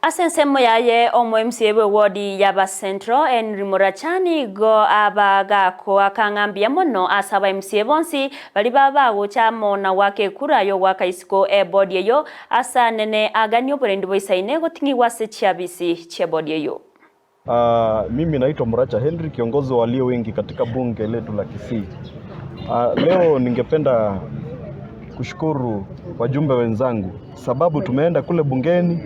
Asensemo yaye omwemsie wodi yaba Central Henry Murachani go abaga ko akangambia mono asaba MCA bonsi bali baba gochamo na wake kurayo wakaisiko body eyo asa nene aganyo porendi boisaine gotingi wase chiabisi che body eyo. Mimi naitwa Muracha Henry, kiongozi walio wengi katika bunge letu la Kisii. Leo ningependa kushukuru wajumbe wenzangu sababu tumeenda kule bungeni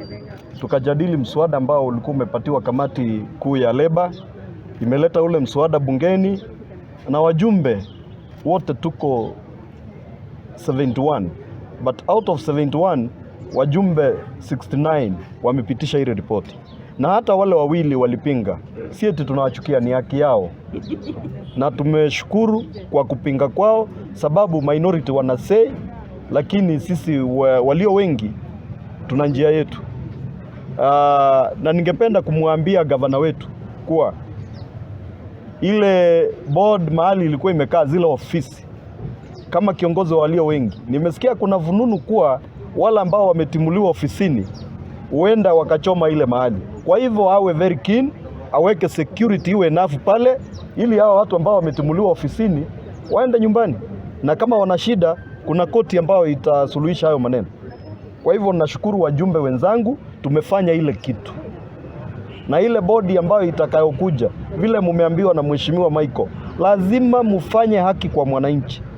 tukajadili mswada ambao ulikuwa umepatiwa kamati kuu ya leba. Imeleta ule mswada bungeni na wajumbe wote tuko 71, but out of 71 wajumbe 69 wamepitisha ile ripoti, na hata wale wawili walipinga. Si eti tunawachukia, ni haki yao na tumeshukuru kwa kupinga kwao sababu minority wana say, lakini sisi walio wengi tuna njia yetu. Na ningependa kumwambia gavana wetu kuwa ile board mahali ilikuwa imekaa zile ofisi, kama kiongozi walio wengi, nimesikia kuna vununu kuwa wala ambao wametimuliwa ofisini huenda wakachoma ile mahali. Kwa hivyo awe very keen, aweke security iwe enough pale ili hao watu ambao wametimuliwa ofisini waende nyumbani, na kama wana shida kuna koti ambayo itasuluhisha hayo maneno. Kwa hivyo nashukuru wajumbe wenzangu, tumefanya ile kitu. Na ile bodi ambayo itakayokuja, vile mumeambiwa na mheshimiwa Michael, lazima mufanye haki kwa mwananchi.